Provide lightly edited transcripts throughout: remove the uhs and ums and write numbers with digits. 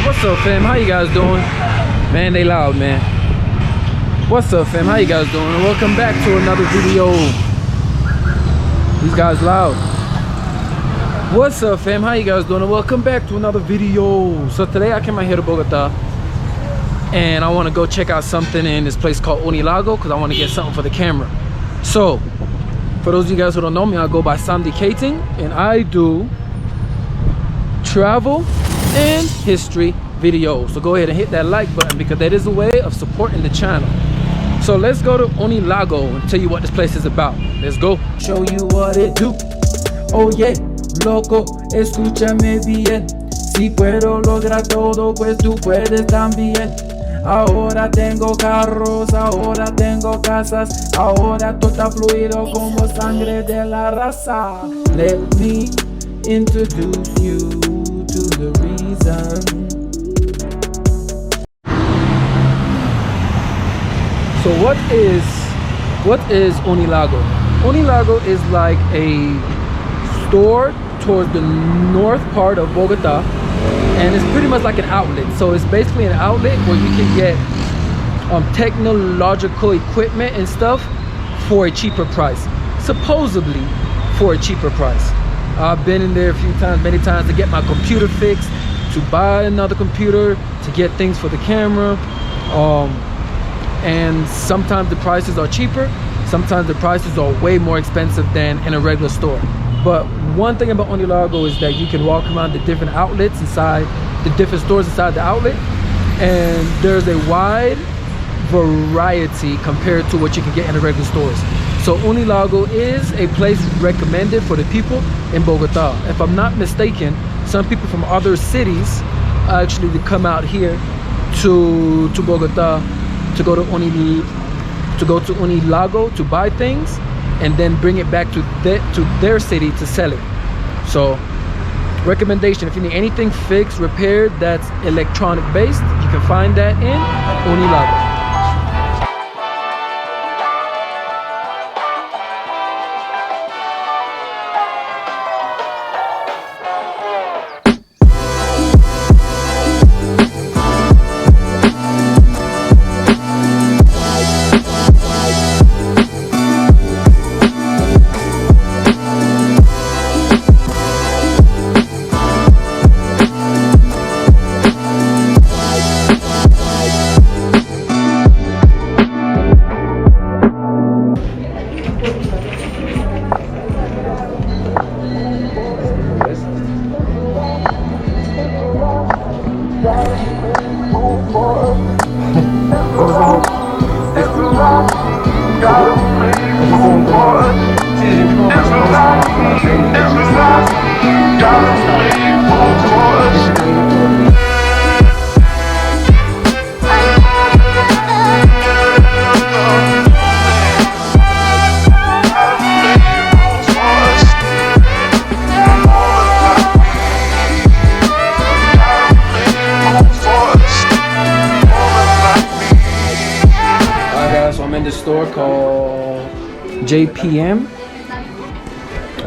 What's up, fam? How you guys doing? Man, they loud, man. What's up, fam? How you guys doing? And welcome back to another video. These guys loud. What's up, fam? How you guys doing? And welcome back to another video. So today I came out here to Bogota and I want to go check out something in this place called Unilago because I want to get something for the camera. So for those of you guys who don't know me, I go by Samdicating and I do travel and history videos. So go ahead and hit that like button because that is a way of supporting the channel. So let's go to Unilago and tell you what this place is about. Let's go. Show you what it do. Oh yeah, loco, escúchame bien. Si puedo lograr todo, pues tú puedes también. Ahora tengo carros, ahora tengo casas, ahora todo está fluido como sangre de la raza. Let me introduce you to the reason. So what is Unilago? Unilago is like a store towards the north part of Bogota, and it's pretty much like an outlet. So it's basically an outlet where you can get technological equipment and stuff for a cheaper price, supposedly for a cheaper price. I've been in there a few times, many times, to get my computer fixed, to buy another computer, to get things for the camera, and sometimes the prices are cheaper, sometimes the prices are way more expensive than in a regular store. But one thing about Unilago is that you can walk around the different outlets inside, the different stores inside the outlet, and there's a wide variety compared to what you can get in the regular stores. So Unilago is a place recommended for the people in Bogota. If I'm not mistaken, some people from other cities actually come out here to Bogota to go to Unilago to buy things and then bring it back to their city to sell it. So recommendation, if you need anything fixed, repaired, that's electronic based, you can find that in Unilago. Store called JPM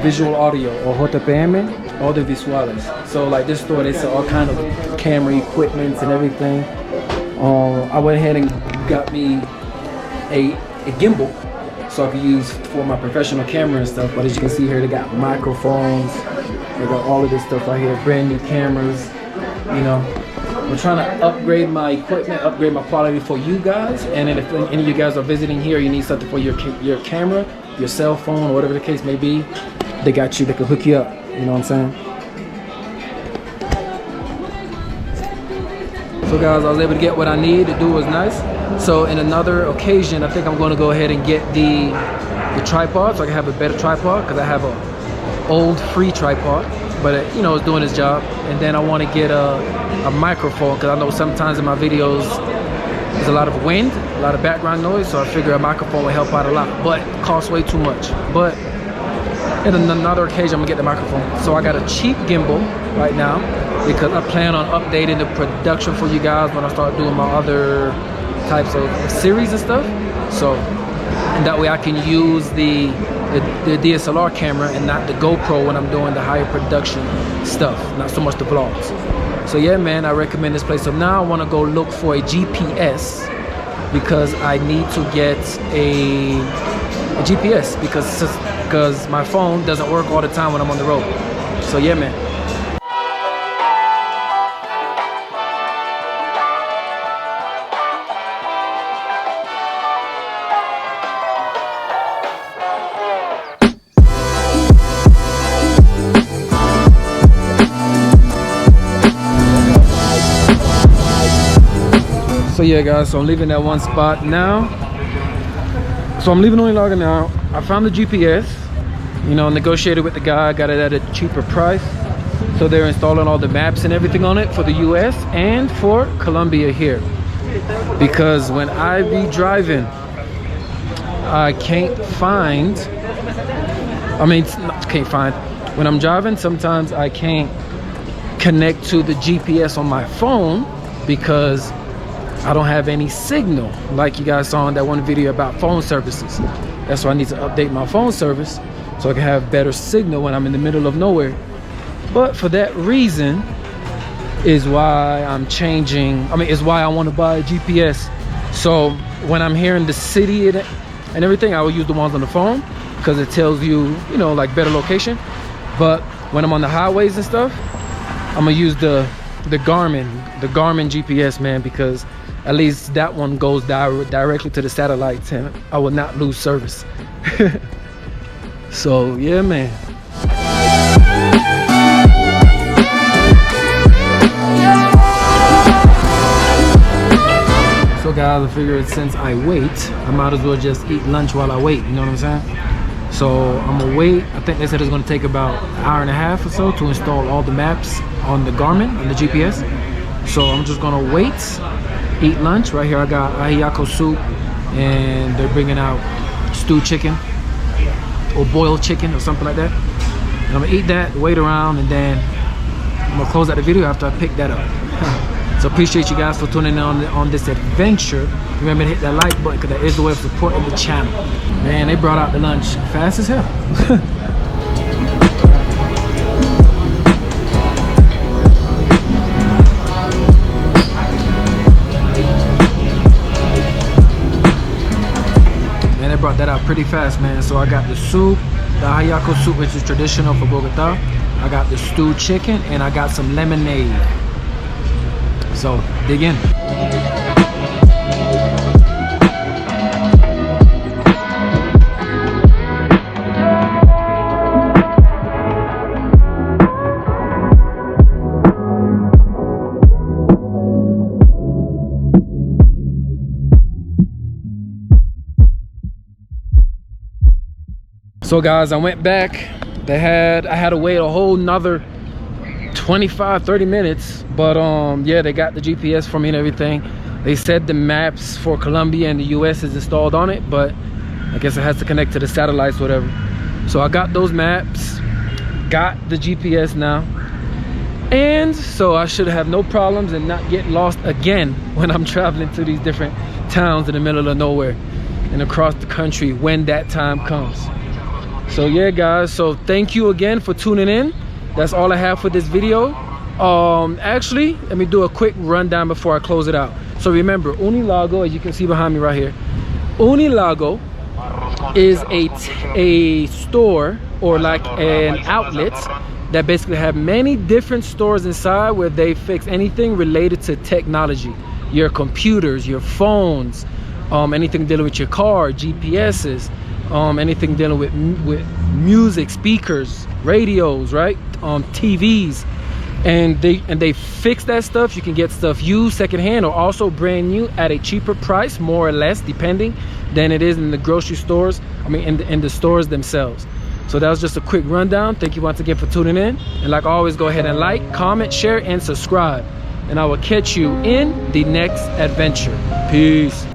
Visual Audio or JPM Audiovisuales. So like this store, they sell all kind of camera equipment and everything. I went ahead and got me a gimbal so I could use for my professional camera and stuff. But as you can see here, they got microphones, they got all of this stuff right here, brand new cameras, you know. I'm trying to upgrade my equipment, upgrade my quality for you guys. And then if any of you guys are visiting here, you need something for your camera, your cell phone, or whatever the case may be, they got you, they can hook you up, you know what I'm saying? So guys, I was able to get what I need. The dude was nice. So in another occasion, I think I'm going to go ahead and get the tripod so I can have a better tripod, because I have a old free tripod, but you know, it's doing its job. And then I want to get a microphone, because I know sometimes in my videos there's a lot of wind, a lot of background noise, so I figure a microphone will help out a lot, but it costs way too much. But in another occasion, I'm gonna get the microphone. So I got a cheap gimbal right now because I plan on updating the production for you guys when I start doing my other types of series and stuff. So, and that way I can use the DSLR camera and not the GoPro when I'm doing the higher production stuff, not so much the vlogs. So yeah, man, I recommend this place. So now I want to go look for a GPS because I need to get a GPS because my phone doesn't work all the time when I'm on the road. So yeah, man. So yeah, guys, so I'm leaving that one spot now. So I'm leaving Unilago now. I found the GPS, you know, negotiated with the guy, got it at a cheaper price. So they're installing all the maps and everything on it for the US and for Colombia here. Because when I be driving, I can't find, when I'm driving, sometimes I can't connect to the GPS on my phone because I don't have any signal, like you guys saw in that one video about phone services. That's why I need to update my phone service so I can have better signal when I'm in the middle of nowhere. But for that reason is why I'm changing, is why I want to buy a GPS. So when I'm here in the city and everything, I will use the ones on the phone because it tells you, you know, like better location. But when I'm on the highways and stuff, I'm gonna use the Garmin GPS, man, because at least that one goes directly to the satellites and I will not lose service. So yeah, man. So guys, I figured since I wait, I might as well just eat lunch while I wait, you know what I'm saying? So I'm gonna wait. I think they said it's gonna take about an hour and a half or so to install all the maps on the Garmin and the GPS. So I'm just gonna wait, eat lunch. Right here I got ajiaco soup and they're bringing out stewed chicken or boiled chicken or something like that. And I'm gonna eat that, wait around, and then I'm gonna close out the video after I pick that up. So appreciate you guys for tuning in on this adventure. Remember to hit that like button because that is the way of supporting the channel. Man, they brought out the lunch fast as hell. Brought that out pretty fast, man. So I got the soup, the ajiaco soup, which is traditional for Bogota. I got the stewed chicken and I got some lemonade. So dig in. So guys, I went back. I had to wait a whole nother 25-30 minutes, but yeah, they got the GPS for me and everything. They said the maps for Colombia and the US is installed on it, but I guess it has to connect to the satellites, whatever. So I got those maps, got the GPS now, and so I should have no problems and not get lost again when I'm traveling to these different towns in the middle of nowhere and across the country when that time comes. So yeah, guys, so thank you again for tuning in. That's all I have for this video. Actually, let me do a quick rundown before I close it out. So remember, Unilago, as you can see behind me right here, Unilago is a store or like an outlet that basically have many different stores inside where they fix anything related to technology, your computers, your phones, anything dealing with your car, GPSs, anything dealing with music, speakers, radios, right? TVs, and they fix that stuff. You can get stuff used, secondhand, or also brand new at a cheaper price, more or less, depending, than it is in the grocery stores. In the stores themselves. So that was just a quick rundown. Thank you once again for tuning in, and like always, go ahead and like, comment, share, and subscribe, and I will catch you in the next adventure. Peace.